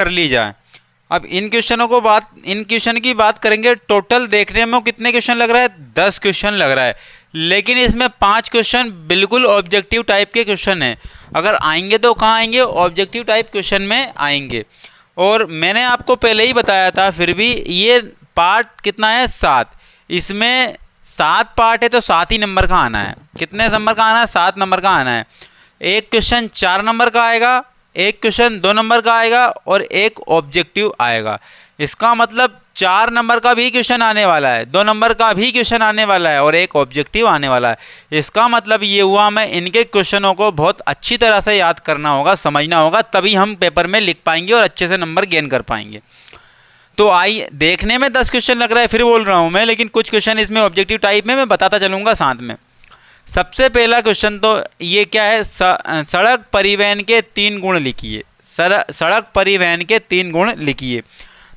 कर ली जाए। अब इन क्वेश्चन की बात करेंगे। टोटल देखने में कितने क्वेश्चन लग रहा है? 10 क्वेश्चन लग रहा है, लेकिन इसमें 5 क्वेश्चन बिल्कुल ऑब्जेक्टिव टाइप के क्वेश्चन हैं। अगर आएंगे तो कहाँ आएंगे? ऑब्जेक्टिव टाइप क्वेश्चन में आएंगे। और मैंने आपको पहले ही बताया था, फिर भी ये पार्ट कितना है? 7। इसमें 7 पार्ट है तो 7 ही नंबर का आना है। कितने नंबर का आना है? 7 नंबर का आना है। एक क्वेश्चन 4 नंबर का आएगा, एक क्वेश्चन 2 नंबर का आएगा और एक ऑब्जेक्टिव आएगा। इसका मतलब 4 नंबर का भी क्वेश्चन आने वाला है, 2 नंबर का भी क्वेश्चन आने वाला है और एक ऑब्जेक्टिव आने वाला है। इसका मतलब ये हुआ हमें इनके क्वेश्चनों को बहुत अच्छी तरह से याद करना होगा, समझना होगा, तभी हम पेपर में लिख पाएंगे और अच्छे से नंबर गेन कर पाएंगे। तो आइए, देखने में 10 क्वेश्चन लग रहा है, फिर बोल रहा हूँ मैं, लेकिन कुछ क्वेश्चन इसमें ऑब्जेक्टिव टाइप में मैं बताता चलूँगा साथ में। सबसे पहला क्वेश्चन तो ये क्या है? सड़क परिवहन के 3 गुण लिखिए। सड़क परिवहन के 3 गुण लिखिए।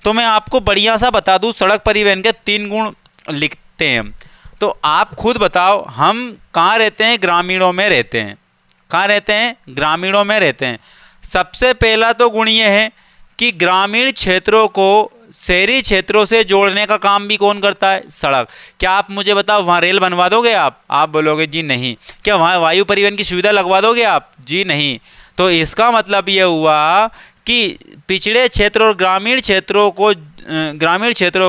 तो मैं आपको बढ़िया सा बता दूं, सड़क परिवहन के 3 गुण लिखते हैं। तो आप खुद बताओ, हम कहाँ रहते हैं? ग्रामीणों में रहते हैं। कहाँ रहते हैं? ग्रामीणों में रहते हैं। सबसे पहला तो गुण ये है कि ग्रामीण क्षेत्रों को शहरी क्षेत्रों से जोड़ने का काम भी कौन करता है? सड़क। क्या आप मुझे बताओ, वहाँ रेल बनवा दोगे आप बोलोगे जी नहीं। क्या वहाँ वायु परिवहन की सुविधा लगवा दोगे आप? जी नहीं। तो इसका मतलब ये हुआ कि पिछड़े क्षेत्र और ग्रामीण क्षेत्रों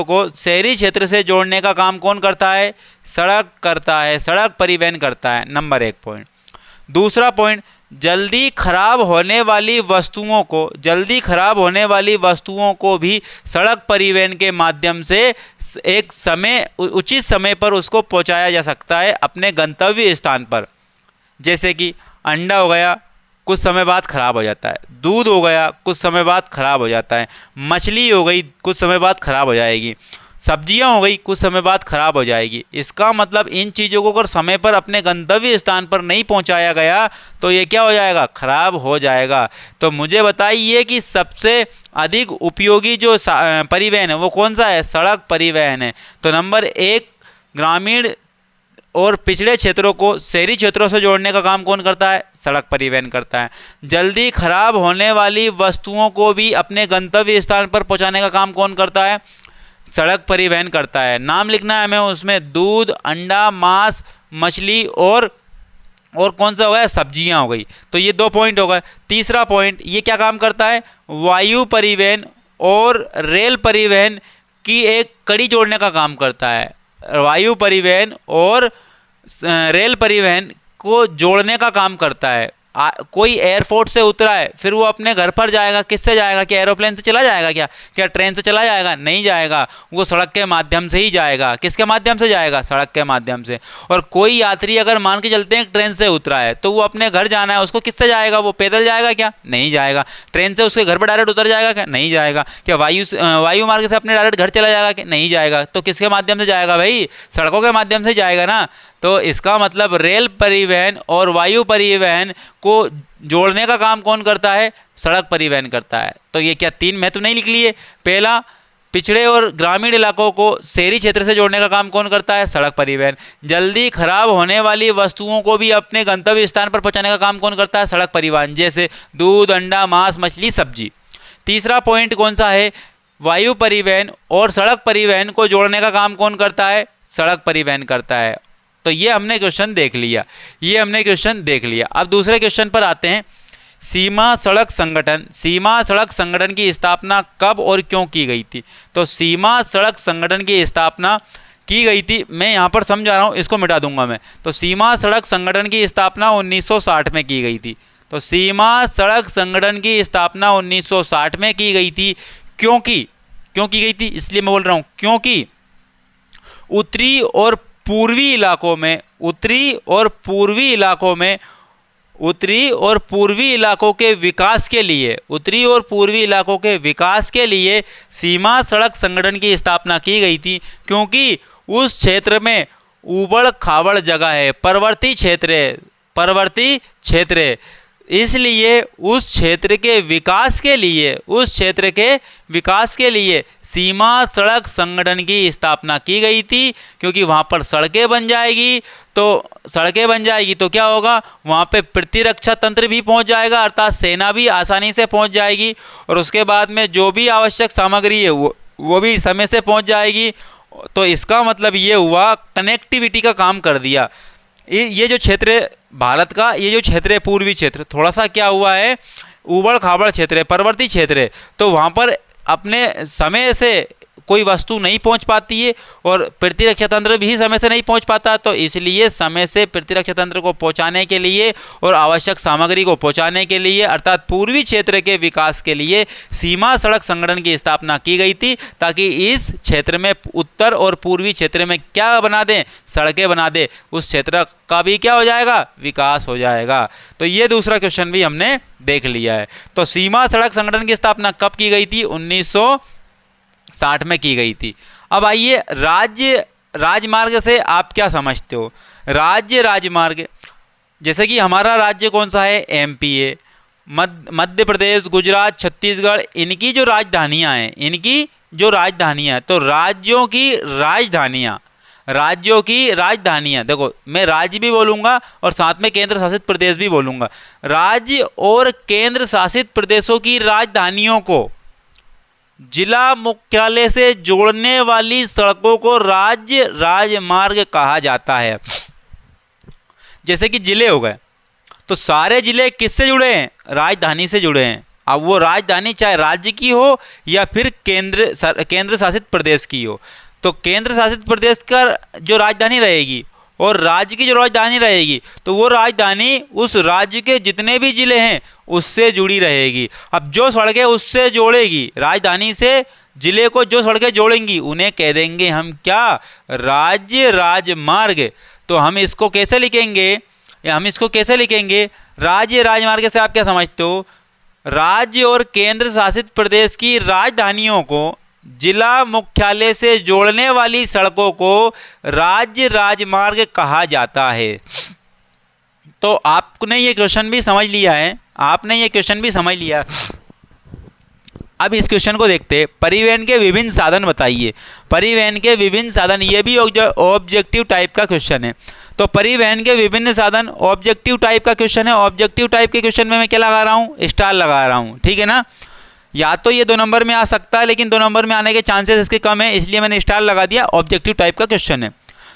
को शहरी क्षेत्र से जोड़ने का काम कौन करता है? सड़क करता है, सड़क परिवहन करता है। Number 1 point. दूसरा पॉइंट, जल्दी खराब होने वाली वस्तुओं को भी सड़क परिवहन के माध्यम से उचित समय पर उसको पहुंचाया जा सकता है अपने गंतव्य स्थान पर। जैसे कि अंडा हो गया, कुछ समय बाद खराब हो जाता है। दूध हो गया, कुछ समय बाद खराब हो जाता है। मछली हो गई, कुछ समय बाद खराब हो जाएगी। सब्जियां हो गई, कुछ समय बाद खराब हो जाएगी। इसका मतलब इन चीज़ों को अगर समय पर अपने गंतव्य स्थान पर नहीं पहुंचाया गया तो ये क्या हो जाएगा? खराब हो जाएगा। तो मुझे बताइए कि सबसे अधिक उपयोगी जो परिवहन है वो कौन सा है? सड़क परिवहन है। तो नंबर 1, ग्रामीण और पिछड़े क्षेत्रों को शहरी क्षेत्रों से जोड़ने का काम कौन करता है? सड़क परिवहन करता है। जल्दी खराब होने वाली वस्तुओं को भी अपने गंतव्य स्थान पर पहुंचाने का काम कौन करता है? सड़क परिवहन करता है। नाम लिखना है हमें उसमें, दूध, अंडा, मांस, मछली और कौन सा हो गया? सब्जियां हो गई। तो ये 2 पॉइंट हो गए। तीसरा पॉइंट, ये क्या काम करता है? वायु परिवहन और रेल परिवहन की एक कड़ी जोड़ने का काम करता है। वायु परिवहन और रेल परिवहन को जोड़ने का काम करता है। कोई एयरपोर्ट से उतरा है, फिर वो अपने घर पर जाएगा, किससे जाएगा? क्या एरोप्लेन से चला जाएगा? क्या ट्रेन से चला जाएगा? नहीं जाएगा। वो सड़क के माध्यम से ही जाएगा। किसके माध्यम से जाएगा? सड़क के माध्यम से। और कोई यात्री अगर मान के चलते हैं ट्रेन से उतरा है तो वो अपने घर जाना है, उसको किससे जाएगा? वो पैदल जाएगा क्या? नहीं जाएगा। ट्रेन से उसके घर पर डायरेक्ट उतर जाएगा क्या? नहीं जाएगा। क्या वायु मार्ग से अपने डायरेक्ट घर चला जाएगा क्या? नहीं जाएगा। तो किसके माध्यम से जाएगा भाई? सड़कों के माध्यम से जाएगा ना। तो इसका मतलब रेल परिवहन और वायु परिवहन को जोड़ने का काम कौन करता है? सड़क परिवहन करता है। तो ये क्या 3 महत्व नहीं लिख लिए? पहला, पिछड़े और ग्रामीण इलाकों को शहरी क्षेत्र से जोड़ने का काम कौन करता है? सड़क परिवहन। जल्दी खराब होने वाली वस्तुओं को भी अपने गंतव्य स्थान पर पहुंचाने का काम कौन करता है? सड़क परिवहन। जैसे दूध, अंडा, मांस, मछली, सब्जी। तीसरा पॉइंट कौन सा है? वायु परिवहन और सड़क परिवहन को जोड़ने का काम कौन करता है? सड़क परिवहन करता है। तो ये हमने क्वेश्चन देख लिया। अब दूसरे क्वेश्चन पर आते हैं। सीमा सड़क संगठन की स्थापना कब और क्यों की गई थी? तो सीमा सड़क संगठन की स्थापना की गई थी, मैं यहाँ पर समझा रहा हूँ, इसको मिटा दूंगा मैं। तो सीमा सड़क संगठन की स्थापना 1960 में की गई थी। तो सीमा सड़क संगठन की स्थापना 1960 में की गई थी। क्यों की गई थी? इसलिए मैं बोल रहा हूँ क्योंकि उत्तरी और पूर्वी इलाकों के विकास के लिए सीमा सड़क संगठन की स्थापना की गई थी। क्योंकि उस क्षेत्र में उबड़ खाबड़ जगह है, पर्वतीय क्षेत्र है, इसलिए उस क्षेत्र के विकास के लिए सीमा सड़क संगठन की स्थापना की गई थी, क्योंकि वहाँ पर सड़कें बन जाएगी तो क्या होगा, वहाँ पे प्रतिरक्षा तंत्र भी पहुँच जाएगा, अर्थात सेना भी आसानी से पहुँच जाएगी, और उसके बाद में जो भी आवश्यक सामग्री है वो भी समय से पहुँच जाएगी। तो इसका मतलब ये हुआ, कनेक्टिविटी का काम कर दिया। ये जो क्षेत्र है भारत का, ये जो क्षेत्र है पूर्वी क्षेत्र, थोड़ा सा क्या हुआ है, ऊबड़ खाबड़ क्षेत्र है, पर्वतीय क्षेत्र है, तो वहाँ पर अपने समय से कोई वस्तु नहीं पहुंच पाती है और प्रतिरक्षा तंत्र भी समय से नहीं पहुंच पाता। तो इसलिए समय से प्रतिरक्षा तंत्र को पहुंचाने के लिए और आवश्यक सामग्री को पहुंचाने के लिए, अर्थात पूर्वी क्षेत्र के विकास के लिए सीमा सड़क संगठन की स्थापना की गई थी, ताकि इस क्षेत्र में उत्तर और पूर्वी क्षेत्र में क्या बना दें, सड़कें बना दे, उस क्षेत्र का भी क्या हो जाएगा, विकास हो जाएगा। तो ये दूसरा क्वेश्चन भी हमने देख लिया है। तो सीमा सड़क संगठन की स्थापना कब की गई थी, 1960 में की गई थी। अब आइए राज्य राजमार्ग से आप क्या समझते हो। राज्य राजमार्ग, जैसे कि हमारा राज्य कौन सा है, एमपी है, मध्य प्रदेश, गुजरात, छत्तीसगढ़, इनकी जो राजधानियां हैं, तो राज्यों की राजधानियां, देखो मैं राज्य भी बोलूंगा और साथ में केंद्र शासित प्रदेश भी बोलूंगा। राज्य और केंद्र शासित प्रदेशों की राजधानियों को जिला मुख्यालय से जोड़ने वाली सड़कों को राज्य राजमार्ग कहा जाता है। जैसे कि जिले हो गए, तो सारे जिले किससे जुड़े हैं, राजधानी से जुड़े हैं। अब वो राजधानी चाहे राज्य की हो या फिर केंद्र शासित प्रदेश की हो, तो केंद्र शासित प्रदेश का जो राजधानी रहेगी और राज्य की जो राजधानी रहेगी, तो वो राजधानी उस राज्य के जितने भी जिले हैं उससे जुड़ी रहेगी। अब जो सड़कें उससे जोड़ेगी, राजधानी से जिले को जो सड़कें जोड़ेंगी, उन्हें कह देंगे हम क्या, राज्य राजमार्ग। तो हम इसको कैसे लिखेंगे, राज्य राजमार्ग से आप क्या समझते हो, राज्य और केंद्र शासित प्रदेश की राजधानियों को जिला मुख्यालय से जोड़ने वाली सड़कों को राज्य राजमार्ग कहा जाता है। तो आपने ये क्वेश्चन भी समझ लिया है, अब इस क्वेश्चन को देखते हैं। परिवहन के विभिन्न साधन बताइए। परिवहन के विभिन्न साधन, ये भी ऑब्जेक्टिव टाइप का क्वेश्चन है। तो परिवहन के विभिन्न साधन ऑब्जेक्टिव टाइप का क्वेश्चन है। ऑब्जेक्टिव टाइप के क्वेश्चन में मैं क्या लगा रहा हूँ, स्टार लगा रहा हूँ, ठीक है ना। या तो ये 2 नंबर में आ सकता है, लेकिन 2 नंबर में आने के चांसेस इसके कम है, इसलिए मैंने स्टार लगा दिया। ऑब्जेक्टिव टाइप का क्वेश्चन है।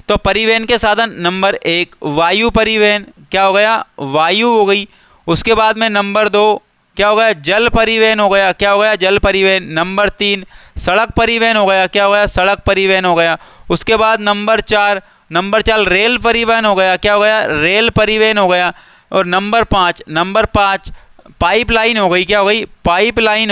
तो परिवहन के साधन नंबर 1 वायु परिवहन, क्या हो गया, वायु हो गई। उसके बाद में नंबर 2 क्या हो गया, जल परिवहन हो गया, क्या हो गया, जल परिवहन। नंबर 3 सड़क परिवहन हो गया, क्या हो गया, सड़क परिवहन हो गया। उसके बाद नंबर 4 रेल परिवहन हो गया, क्या हो गया, रेल परिवहन हो गया। और नंबर 5 पाइपलाइन हो गई, क्या हो गई, पाइपलाइन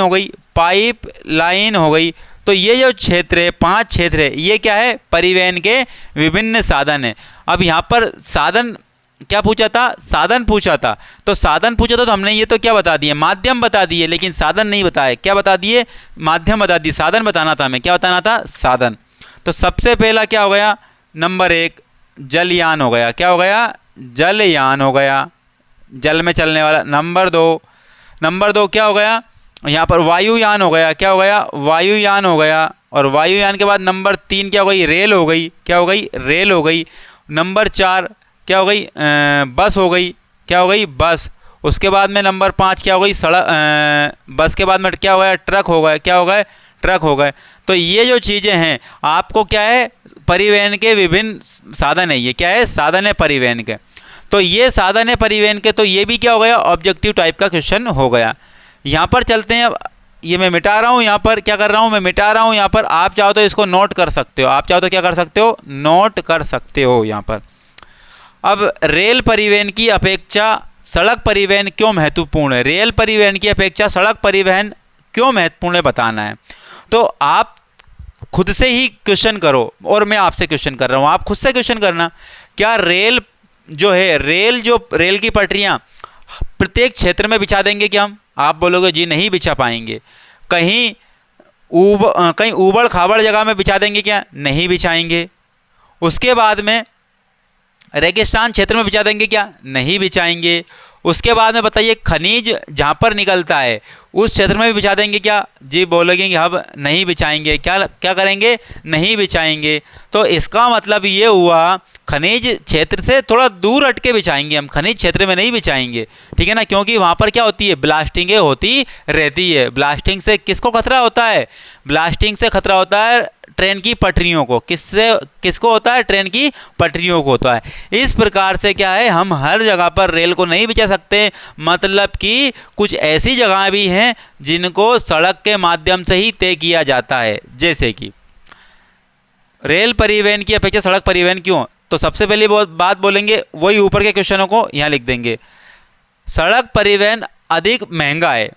हो गई। तो ये जो क्षेत्र है, 5 क्षेत्र है, ये क्या है, परिवहन के विभिन्न साधन है। अब यहाँ पर साधन क्या पूछा था, साधन पूछा था। तो हमने ये तो क्या बता दिए, माध्यम बता दिए, लेकिन साधन नहीं बताए। क्या बता दिए, माध्यम बता दिए, साधन बताना था हमें। क्या बताना था, साधन। तो सबसे पहला क्या हो गया, नंबर 1 जलयान हो गया, क्या हो गया, जलयान हो गया, जल में चलने वाला। नंबर 2 क्या हो गया, यहाँ पर वायुयान हो गया, क्या हो गया, वायुयान हो गया। और वायुयान के बाद नंबर 3 क्या हो गई, रेल हो गई, क्या हो गई, रेल हो गई। नंबर 4 क्या हो गई, बस हो गई, क्या हो गई, बस। उसके बाद में नंबर 5 क्या हो गई, सड़क। बस के बाद में क्या हो गया, ट्रक हो गए, क्या हो गए, ट्रक हो गए। तो ये जो चीज़ें हैं, आपको क्या है, परिवहन के विभिन्न साधन है, ये क्या है, साधन है परिवहन के। तो ये साधन है परिवहन के, तो ये भी क्या हो गया, ऑब्जेक्टिव टाइप का क्वेश्चन हो गया। यहाँ पर चलते हैं। ये मैं मिटा रहा हूँ, यहाँ पर क्या कर रहा हूँ, मैं मिटा रहा हूँ। यहाँ पर आप चाहो तो इसको नोट कर सकते हो, आप चाहो तो क्या कर सकते हो, नोट कर सकते हो यहाँ पर। अब रेल परिवहन की अपेक्षा सड़क परिवहन क्यों महत्वपूर्ण है, रेल परिवहन की अपेक्षा सड़क परिवहन क्यों महत्वपूर्ण है, बताना है। तो आप खुद से ही क्वेश्चन करो, और मैं आपसे क्वेश्चन कर रहा हूँ, आप खुद से क्वेश्चन करना। क्या रेल जो है, रेल की पटरियाँ प्रत्येक क्षेत्र में बिछा देंगे क्या हम? आप बोलोगे जी नहीं बिछा पाएंगे। कहीं ऊबड़ खाबड़ जगह में बिछा देंगे क्या? नहीं बिछाएंगे। उसके बाद में रेगिस्तान क्षेत्र में बिछा देंगे क्या? नहीं बिछाएंगे। उसके बाद में बताइए खनिज जहाँ पर निकलता है उस क्षेत्र में भी बिछा देंगे क्या? जी बोलोगे कि हम नहीं बिछाएंगे। क्या क्या करेंगे? नहीं बिछाएंगे। तो इसका मतलब ये हुआ खनिज क्षेत्र से थोड़ा दूर हट के बिछाएंगे हम, खनिज क्षेत्र में नहीं बिछाएंगे, ठीक है ना, क्योंकि वहाँ पर क्या होती है? ब्लास्टिंगें होती रहती है। ब्लास्टिंग से किसको खतरा होता है? ब्लास्टिंग से खतरा होता है ट्रेन की पटरियों को। किसको होता है? ट्रेन की पटरियों को होता है। इस प्रकार से क्या है, हम हर जगह पर रेल को नहीं बिछा सकते, मतलब कि कुछ ऐसी जगह भी हैं जिनको सड़क के माध्यम से ही तय किया जाता है। जैसे कि रेल परिवहन की अपेक्षा सड़क परिवहन क्यों? तो सबसे पहली बात बोलेंगे, वही ऊपर के क्वेश्चनों को यहाँ लिख देंगे। सड़क परिवहन अधिक महंगा है।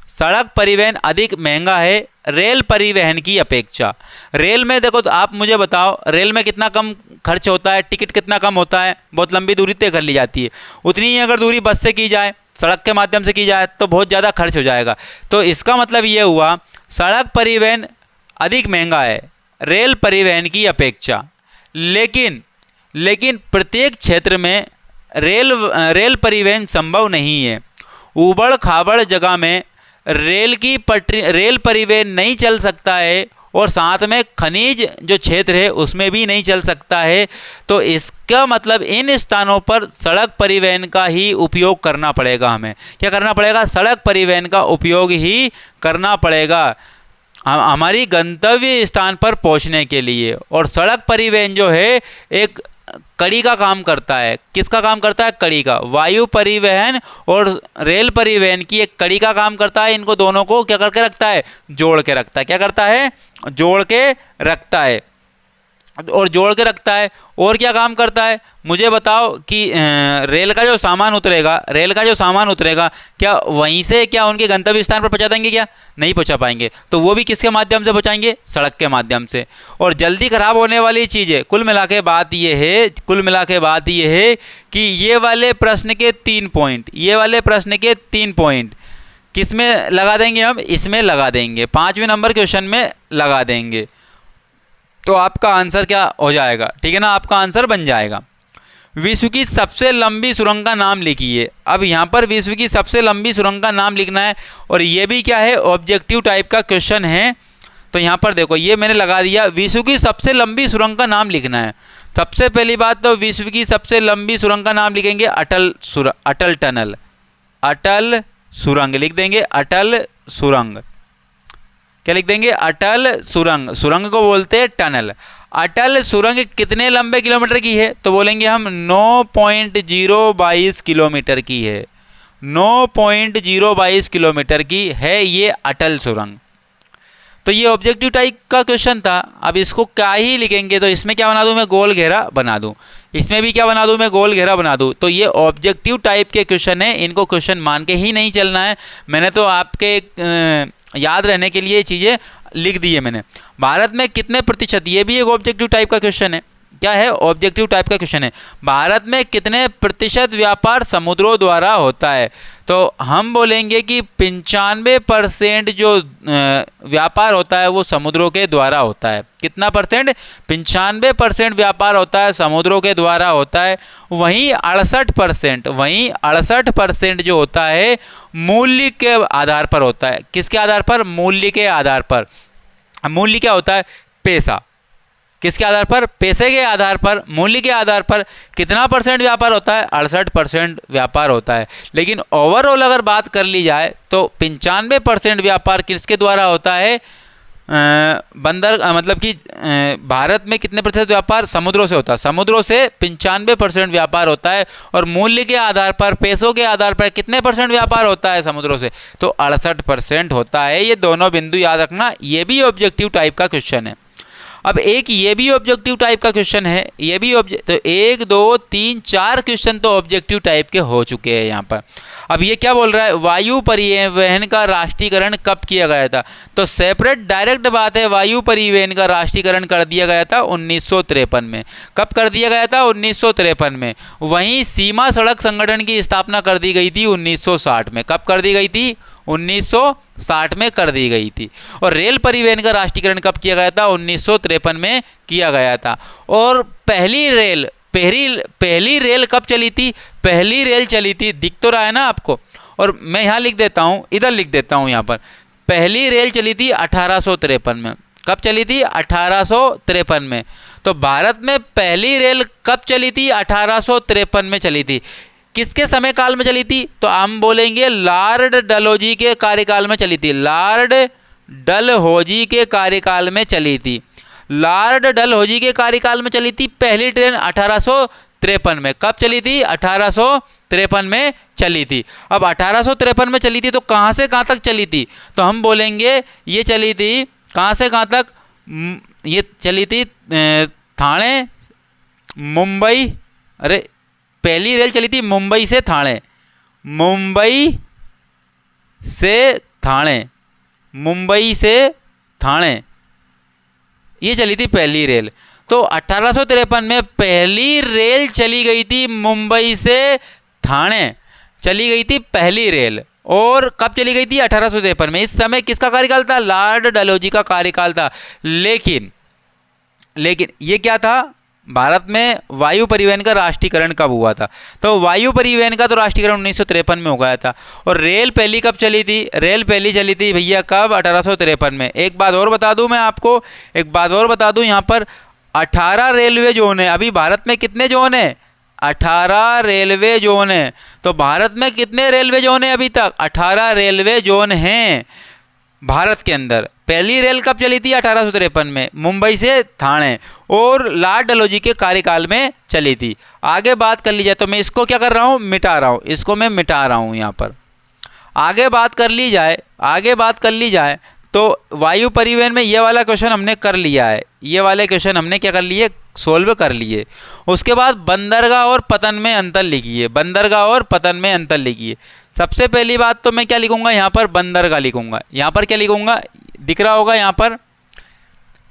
सड़क परिवहन अधिक महंगा है रेल परिवहन की अपेक्षा। रेल में देखो, तो आप मुझे बताओ, रेल में कितना कम खर्च होता है? टिकट कितना कम होता है? बहुत लंबी दूरी तय कर ली जाती है। उतनी ही अगर दूरी बस से की जाए, सड़क के माध्यम से की जाए, तो बहुत ज़्यादा खर्च हो जाएगा। तो इसका मतलब ये हुआ सड़क परिवहन अधिक महंगा है रेल परिवहन की अपेक्षा। लेकिन प्रत्येक क्षेत्र में रेल परिवहन संभव नहीं है। ऊबड़ खाबड़ जगह में रेल परिवहन नहीं चल सकता है, और साथ में खनिज जो क्षेत्र है उसमें भी नहीं चल सकता है। तो इसका मतलब इन स्थानों पर सड़क परिवहन का ही उपयोग करना पड़ेगा। हमें क्या करना पड़ेगा? सड़क परिवहन का उपयोग ही करना पड़ेगा हमारी गंतव्य स्थान पर पहुंचने के लिए। और सड़क परिवहन जो है एक कड़ी का काम करता है। किसका काम करता है? कड़ी का। वायु परिवहन और रेल परिवहन की एक कड़ी का काम करता है। इनको दोनों को क्या करके रखता है? जोड़ के रखता है। क्या करता है? जोड़ के रखता है। और जोड़ के रखता है। और क्या काम करता है? मुझे बताओ कि रेल का जो सामान उतरेगा क्या वहीं से क्या उनके गंतव्य स्थान पर पहुंचा देंगे? क्या नहीं पहुंचा पाएंगे। तो वो भी किसके माध्यम से पहुंचाएंगे? सड़क के माध्यम से। और जल्दी खराब होने वाली चीज़ें, कुल मिला के बात ये है कि ये वाले प्रश्न के 3 पॉइंट किस में लगा देंगे हम? इसमें लगा देंगे, 5वें नंबर क्वेश्चन में लगा देंगे। तो आपका आंसर क्या हो जाएगा? ठीक है ना, आपका आंसर बन जाएगा। विश्व की सबसे लंबी सुरंग का नाम लिखिए। अब यहाँ पर विश्व की सबसे लंबी सुरंग का नाम लिखना है, और ये भी क्या है? ऑब्जेक्टिव टाइप का क्वेश्चन है। तो यहाँ पर देखो, ये मैंने लगा दिया, विश्व की सबसे लंबी सुरंग का नाम लिखना है। सबसे पहली बात तो विश्व की सबसे लंबी सुरंग का नाम लिखेंगे अटल टनल। अटल सुरंग लिख देंगे। अटल सुरंग क्या लिख देंगे? अटल सुरंग। सुरंग को बोलते हैं टनल। अटल सुरंग कितने लंबे किलोमीटर की है? तो बोलेंगे हम 9.022 किलोमीटर की है। 9.022 किलोमीटर की है ये अटल सुरंग। तो ये ऑब्जेक्टिव टाइप का क्वेश्चन था। अब इसको क्या ही लिखेंगे? तो इसमें क्या बना दूं मैं? गोल घेरा बना दूं। इसमें भी क्या बना दूं मैं? गोल घेरा बना दूं। तो ये ऑब्जेक्टिव टाइप के क्वेश्चन है, इनको क्वेश्चन मान के ही नहीं चलना है। मैंने तो आपके याद रहने के लिए चीज़ें लिख दी है मैंने। भारत में कितने प्रतिशत, ये भी एक ऑब्जेक्टिव टाइप का क्वेश्चन है। क्या है? ऑब्जेक्टिव टाइप का क्वेश्चन है। भारत में कितने प्रतिशत व्यापार समुद्रों द्वारा होता है? तो हम बोलेंगे कि 95% जो व्यापार होता है वो समुद्रों के द्वारा होता है। कितना परसेंट? 95% व्यापार होता है समुद्रों के द्वारा होता है। वहीं 68% जो होता है मूल्य के आधार पर होता है। किसके आधार पर? मूल्य के आधार पर। मूल्य क्या होता है? पैसा। किसके आधार पर? पैसे के आधार पर, मूल्य के आधार पर कितना परसेंट व्यापार होता है? 68% व्यापार होता है। लेकिन ओवरऑल अगर बात कर ली जाए तो 95% व्यापार किसके द्वारा होता है? मतलब कि भारत में कितने प्रतिशत व्यापार समुद्रों से होता है? समुद्रों से 95% व्यापार होता है। और मूल्य के आधार पर, पैसों के आधार पर कितने परसेंट व्यापार होता है समुद्रों से? तो 68% होता है। ये दोनों बिंदु याद रखना। ये भी ऑब्जेक्टिव टाइप का क्वेश्चन है। अब एक ये भी ऑब्जेक्टिव टाइप का क्वेश्चन है। ये भी तो 1 2 3 4 क्वेश्चन तो ऑब्जेक्टिव टाइप के हो चुके हैं यहाँ पर। अब ये क्या बोल रहा है? वायु परिवहन का राष्ट्रीयकरण कब किया गया था? तो सेपरेट डायरेक्ट बात है, वायु परिवहन का राष्ट्रीयकरण कर दिया गया था 1953 में। कब कर दिया गया था? 1953 में। वहीं सीमा सड़क संगठन की स्थापना कर दी गई थी 1960 में। कब कर दी गई थी? 1960 में कर दी गई थी। और रेल परिवहन का राष्ट्रीयकरण कब किया गया था? 1953 में किया गया था। और पहली रेल पहली रेल कब चली थी? पहली रेल चली थी, दिख तो रहा है ना आपको, और मैं यहाँ लिख देता हूँ, इधर लिख देता हूँ यहाँ पर, पहली रेल चली थी 1853 में। कब चली थी? 1853 में। तो भारत में पहली रेल कब चली थी? 1853 में चली थी। किसके समय काल में चली थी? तो हम बोलेंगे लॉर्ड डलहौजी के कार्यकाल में चली थी। लॉर्ड डलहौजी के कार्यकाल में चली थी। लॉर्ड डलहौजी के कार्यकाल में चली थी पहली ट्रेन 1853 में। कब चली थी? 1853 में चली थी। अब 1853 में चली थी तो कहाँ से कहाँ तक चली थी? तो हम बोलेंगे ये चली थी कहाँ से कहाँ तक? ये चली थी ठाणे, मुंबई, अरे पहली रेल चली थी मुंबई से ठाणे, मुंबई से ठाणे, मुंबई से ठाणे, ये चली थी पहली रेल। तो 1853 में पहली रेल चली गई थी मुंबई से ठाणे, चली गई थी पहली रेल। और कब चली गई थी? 1853 में। इस समय किसका कार्यकाल था? लॉर्ड डलहौजी का कार्यकाल था। लेकिन ये क्या था? भारत में वायु परिवहन का राष्ट्रीयकरण कब हुआ था? तो वायु परिवहन का तो राष्ट्रीयकरण 1953 में हो गया था। और रेल पहली कब चली थी? रेल पहली चली थी भैया कब? 1853 में। एक बात और बता दूं मैं आपको, एक बात और बता दूं, यहाँ पर 18 रेलवे जोन है। अभी भारत में कितने जोन है? 18 रेलवे जोन है। तो भारत में कितने रेलवे जोन है अभी तक? 18 रेलवे जोन हैं भारत के अंदर। पहली रेल कब चली थी? 1853 में, मुंबई से ठाणे, और लॉर्ड डलहौजी के कार्यकाल में चली थी। आगे बात कर ली जाए तो मैं इसको क्या कर रहा हूँ? मिटा रहा हूँ, इसको मैं मिटा रहा हूँ यहाँ पर। आगे बात कर ली जाए, आगे बात कर ली जाए तो वायु परिवहन में ये वाला क्वेश्चन हमने कर लिया है। ये वाले क्वेश्चन हमने क्या कर लिए? सोल्व कर लिए। उसके बाद बंदरगाह और पतन में अंतर लिखिए। बंदरगाह और पतन में अंतर लिखिए। सबसे पहली बात तो मैं क्या लिखूंगा? यहाँ पर बंदरगाह लिखूंगा। यहाँ पर क्या लिखूंगा? दिख रहा होगा यहाँ पर।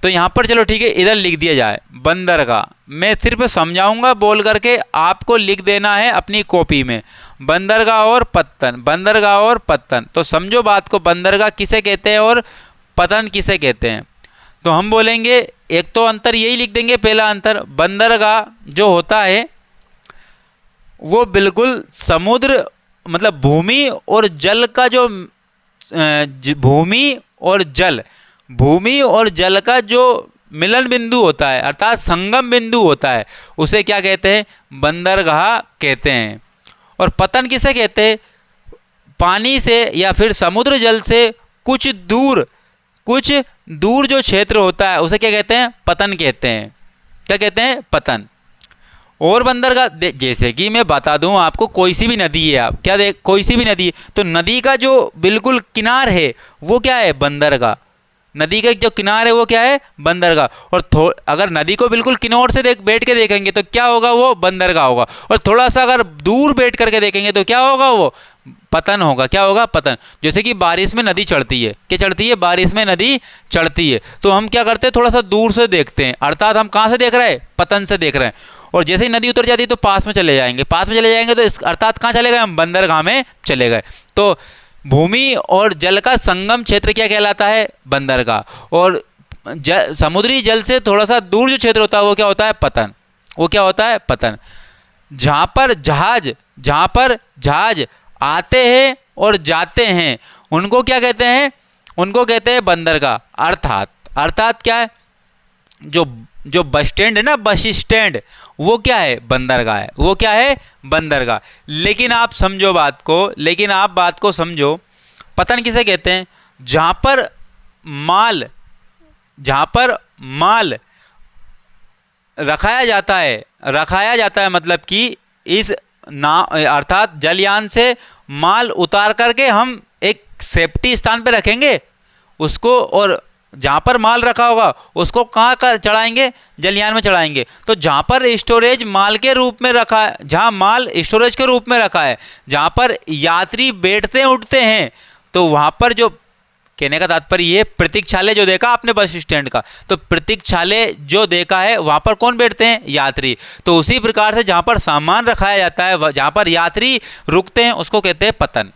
तो यहाँ पर चलो ठीक है, इधर लिख दिया जाए बंदरगाह। मैं सिर्फ समझाऊंगा बोल करके, आपको लिख देना है अपनी कॉपी में। बंदरगाह और पत्तन, बंदरगाह और पत्तन। तो समझो बात को, बंदरगाह किसे कहते हैं और पतन किसे कहते हैं। तो हम बोलेंगे एक तो अंतर यही लिख देंगे। पहला अंतर, बंदरगाह जो होता है वो बिल्कुल समुद्र मतलब भूमि और जल का जो भूमि और जल का जो मिलन बिंदु होता है, अर्थात संगम बिंदु होता है, उसे क्या कहते हैं? बंदरगाह कहते हैं। और पतन किसे कहते हैं? पानी से या फिर समुद्र जल से कुछ दूर जो क्षेत्र होता है उसे क्या कहते हैं? पतन कहते हैं। क्या कहते हैं? पतन। और बंदरगाह जैसे कि मैं बता दूं आपको, कोई सी भी नदी है, आप क्या देख, कोई सी भी नदी है तो नदी का जो बिल्कुल किनार है वो क्या है? बंदरगाह। नदी का जो किनार है वो क्या है? बंदरगाह। और अगर नदी को बिल्कुल किनार से बैठ के देखेंगे तो क्या होगा? वो बंदरगाह होगा। और थोड़ा सा अगर दूर बैठ करके देखेंगे तो क्या होगा? वो पतन होगा। क्या होगा? पतन। जैसे कि बारिश में नदी चढ़ती है, क्या चढ़ती है? बारिश में नदी चढ़ती है। तो हम क्या करते हैं? थोड़ा सा दूर से देखते हैं, अर्थात हम कहाँ से देख रहे हैं? पतन से देख रहे हैं। और जैसे ही नदी उतर जाती है तो पास में चले जाएंगे, पास में चले जाएंगे तो अर्थात कहाँ चले गए? हम बंदरगाह में चले गए। तो भूमि और जल का संगम क्षेत्र क्या कहलाता है? बंदरगाह। और समुद्री जल से थोड़ा सा दूर जो क्षेत्र होता है वो क्या होता है? पतन। वो क्या होता है? पतन। जहाँ पर जहाज आते हैं और जाते हैं उनको क्या कहते हैं? उनको कहते हैं बंदरगाह। अर्थात क्या है? जो बस स्टैंड है ना, बस स्टैंड, वो क्या है? बंदरगाह है। वो क्या है? बंदरगाह। लेकिन आप समझो बात को, समझो, पतन किसे कहते हैं? जहाँ पर माल रखाया जाता है मतलब कि इस अर्थात जलयान से माल उतार करके हम एक सेफ्टी स्थान पे रखेंगे उसको, और जहाँ पर माल रखा होगा उसको कहाँ चढ़ाएंगे? जलयान में चढ़ाएंगे। तो जहाँ पर स्टोरेज माल के रूप में रखा है, जहाँ माल स्टोरेज के रूप में रखा है, जहाँ पर यात्री बैठते उठते हैं, तो वहाँ पर जो कहने का तात्पर्य ये, प्रतीक्षालय जो देखा आपने बस स्टैंड का, तो प्रतीक्षालय जो देखा है वहाँ पर कौन बैठते हैं? यात्री। तो उसी प्रकार से जहाँ पर सामान रखाया जाता है, जहाँ पर यात्री रुकते हैं, उसको कहते हैं पतन।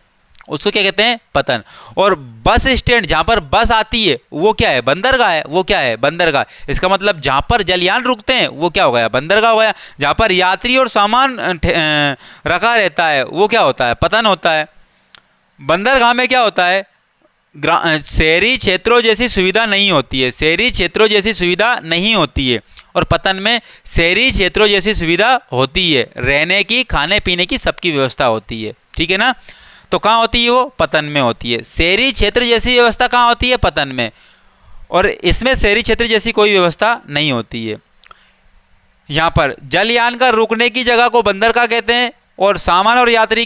उसको क्या कहते हैं? पतन। और बस स्टैंड जहाँ पर बस आती है वो क्या है? बंदरगाह है। वो क्या है? बंदरगाह। इसका मतलब जहाँ पर जलयान रुकते हैं वो क्या हो गया? बंदरगाह हो गया। जहाँ पर यात्री और सामान रखा रहता है वो क्या होता है? पतन होता है। बंदरगाह में क्या होता है? शहरी क्षेत्रों जैसी सुविधा नहीं होती है, शहरी क्षेत्रों जैसी सुविधा नहीं होती है। और पतन में शहरी क्षेत्रों जैसी सुविधा होती है, रहने की, खाने पीने की सबकी व्यवस्था होती है। ठीक है ना? तो कहाँ होती है वो? पतन में होती है। शहरी क्षेत्र जैसी व्यवस्था कहाँ होती है? पतन में। और इसमें शहरी क्षेत्र जैसी कोई व्यवस्था नहीं होती है। यहाँ पर जलयान का रुकने की जगह को बंदरगाह कहते हैं, और सामान और यात्री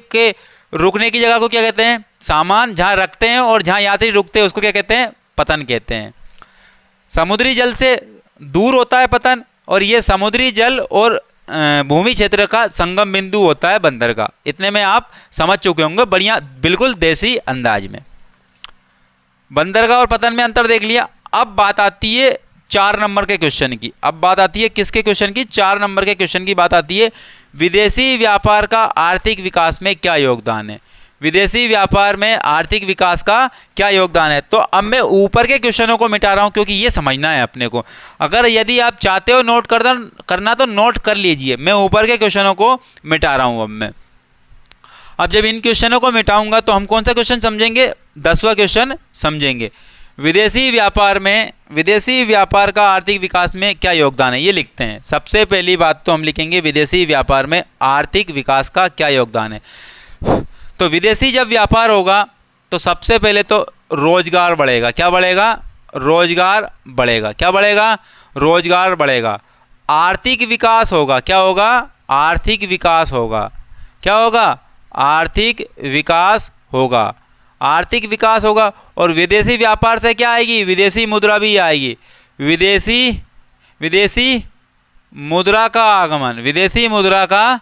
के रुकने की जगह को क्या कहते हैं? सामान जहाँ रखते हैं और जहाँ यात्री रुकते हैं उसको क्या कहते हैं? पतन कहते हैं। समुद्री जल से दूर होता है पतन, और ये समुद्री जल और भूमि क्षेत्र का संगम बिंदु होता है बंदरगाह। इतने में आप समझ चुके होंगे, बढ़िया, बिल्कुल देसी अंदाज में। बंदरगाह और पतन में अंतर देख लिया। अब बात आती है 4 नंबर के क्वेश्चन की। अब बात आती है किसके क्वेश्चन की? 4 नंबर के क्वेश्चन की बात आती है, विदेशी व्यापार का आर्थिक विकास में क्या योगदान है? विदेशी व्यापार में आर्थिक विकास का क्या योगदान है? तो अब मैं ऊपर के क्वेश्चनों को मिटा रहा हूं क्योंकि ये समझना है अपने को। अगर यदि आप चाहते हो नोट करना तो नोट कर लीजिए। मैं ऊपर के क्वेश्चनों को मिटा रहा हूं। अब जब इन क्वेश्चनों को मिटाऊंगा तो हम कौन सा क्वेश्चन समझेंगे? 10वां क्वेश्चन समझेंगे। विदेशी व्यापार का आर्थिक विकास में क्या योगदान है, ये लिखते हैं। सबसे पहली बात तो हम लिखेंगे विदेशी व्यापार में आर्थिक विकास का क्या योगदान है। तो विदेशी जब व्यापार होगा तो सबसे पहले तो रोजगार बढ़ेगा। क्या बढ़ेगा? रोजगार बढ़ेगा। क्या बढ़ेगा? रोजगार बढ़ेगा। आर्थिक विकास होगा। क्या होगा? आर्थिक विकास होगा। क्या होगा? आर्थिक विकास होगा। आर्थिक विकास होगा। और विदेशी व्यापार से क्या आएगी? विदेशी मुद्रा भी आएगी। विदेशी मुद्रा का आगमन। विदेशी मुद्रा का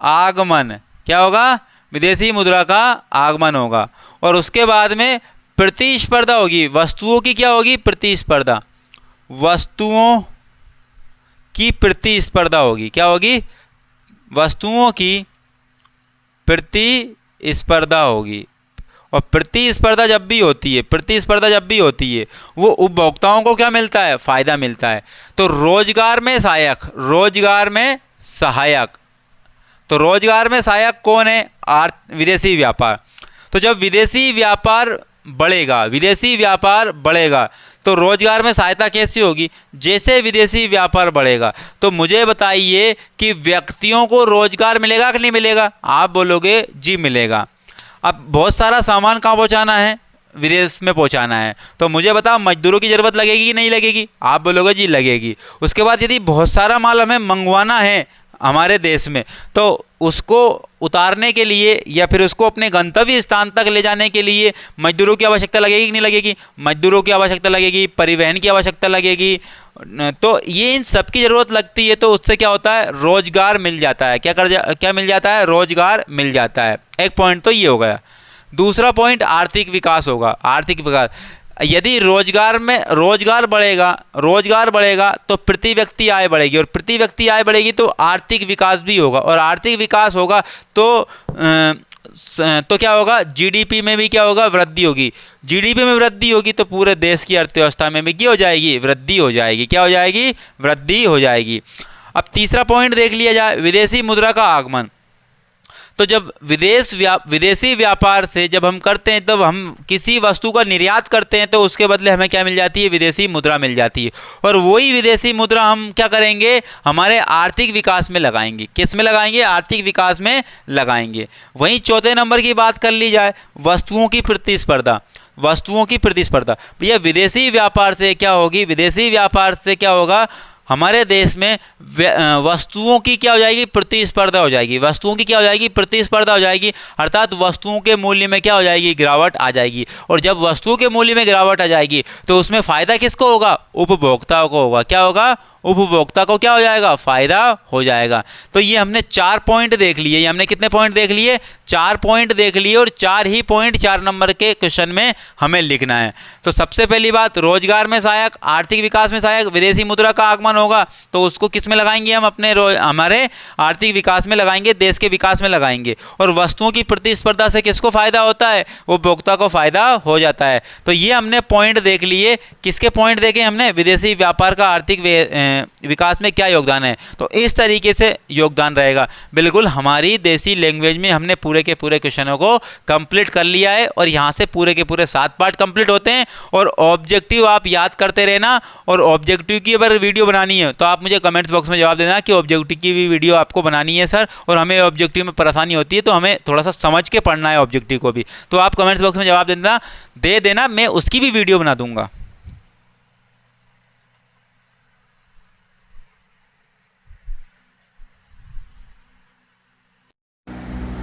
आगमन क्या होगा? विदेशी मुद्रा का आगमन होगा। और उसके बाद में प्रतिस्पर्धा होगी। वस्तुओं की क्या होगी? प्रतिस्पर्धा। वस्तुओं की प्रतिस्पर्धा होगी। क्या होगी? वस्तुओं की प्रतिस्पर्धा होगी। और प्रतिस्पर्धा जब भी होती है वो उपभोक्ताओं को क्या मिलता है? फायदा मिलता है। तो रोजगार में सहायक कौन है? विदेशी व्यापार। तो जब विदेशी व्यापार बढ़ेगा तो रोजगार में सहायता कैसी होगी? जैसे विदेशी व्यापार बढ़ेगा तो मुझे बताइए कि व्यक्तियों को रोजगार मिलेगा कि नहीं मिलेगा? आप बोलोगे जी मिलेगा। अब बहुत सारा सामान कहाँ पहुँचाना है? विदेश में पहुँचाना है। तो मुझे बताओ मजदूरों की ज़रूरत लगेगी कि नहीं लगेगी? आप बोलोगे जी लगेगी। उसके बाद यदि बहुत सारा माल हमें मंगवाना है हमारे देश में तो उसको उतारने के लिए या फिर उसको अपने गंतव्य स्थान तक ले जाने के लिए मजदूरों की आवश्यकता लगेगी कि नहीं लगेगी? मजदूरों की आवश्यकता लगेगी, परिवहन की आवश्यकता लगेगी। तो ये इन सब की ज़रूरत लगती है। तो उससे क्या होता है? रोजगार मिल जाता है। क्या मिल जाता है? रोजगार मिल जाता है। एक पॉइंट तो ये हो गया। दूसरा पॉइंट आर्थिक विकास होगा। आर्थिक विकास, यदि रोजगार बढ़ेगा तो प्रति व्यक्ति आय बढ़ेगी, और प्रति व्यक्ति आय बढ़ेगी तो आर्थिक विकास भी होगा, और आर्थिक विकास होगा तो क्या होगा? जीडीपी में भी क्या होगा? वृद्धि होगी। जीडीपी में वृद्धि होगी तो पूरे देश की अर्थव्यवस्था में भी क्या हो जाएगी? वृद्धि हो जाएगी। क्या हो जाएगी? वृद्धि हो जाएगी। अब तीसरा पॉइंट देख लिया जाए, विदेशी मुद्रा का आगमन। तो जब विदेशी व्यापार से जब हम करते हैं तब हम किसी वस्तु का निर्यात करते हैं तो उसके बदले हमें क्या मिल जाती है? विदेशी मुद्रा मिल जाती है। और वही विदेशी मुद्रा हम क्या करेंगे? हमारे आर्थिक विकास में लगाएंगे। किस में लगाएंगे? आर्थिक विकास में लगाएंगे। वहीं चौथे नंबर की बात कर ली जाए, वस्तुओं की प्रतिस्पर्धा। भैया विदेशी व्यापार से क्या होगी? विदेशी व्यापार से क्या होगा? हमारे देश में वस्तुओं की क्या हो जाएगी? प्रतिस्पर्धा हो जाएगी। वस्तुओं की क्या हो जाएगी? प्रतिस्पर्धा हो जाएगी। अर्थात वस्तुओं के मूल्य में क्या हो जाएगी? गिरावट आ जाएगी। और जब वस्तुओं के मूल्य में गिरावट आ जाएगी तो उसमें फ़ायदा किसको होगा? उपभोक्ताओं को होगा। क्या होगा? उपभोक्ता को क्या हो जाएगा, फायदा हो जाएगा। तो ये हमने 4 पॉइंट देख लिए। ये हमने कितने पॉइंट देख लिए, 4 पॉइंट देख लिए, और 4 ही पॉइंट 4 नंबर के क्वेश्चन में हमें लिखना है। तो सबसे पहली बात, रोजगार में सहायक, आर्थिक विकास में सहायक विदेशी मुद्रा का आगमन होगा, तो उसको किस में लगाएंगे हम, अपने हमारे आर्थिक विकास में लगाएंगे, देश के विकास में लगाएंगे। और वस्तुओं की प्रतिस्पर्धा से किसको फायदा होता है, उपभोक्ता को फायदा हो जाता है। तो ये हमने पॉइंट देख लिए। किसके पॉइंट देखे हमने, विदेशी व्यापार का आर्थिक विकास में क्या योगदान है। तो इस तरीके से योगदान रहेगा। बिल्कुल हमारी देसी लैंग्वेज में हमने पूरे के पूरे क्वेश्चनों को कंप्लीट कर लिया है, और यहाँ से पूरे के पूरे 7 पार्ट कंप्लीट होते हैं। और ऑब्जेक्टिव आप याद करते रहना, और ऑब्जेक्टिव की अगर वीडियो बनानी है तो आप मुझे कमेंट्स बॉक्स में जवाब देना कि ऑब्जेक्टिव की भी वीडियो आपको बनानी है सर, और हमें ऑब्जेक्टिव में परेशानी होती है तो हमें थोड़ा सा समझ के पढ़ना है ऑब्जेक्टिव को भी। तो आप कमेंट्स बॉक्स में जवाब दे देना, मैं उसकी भी वीडियो बना दूंगा।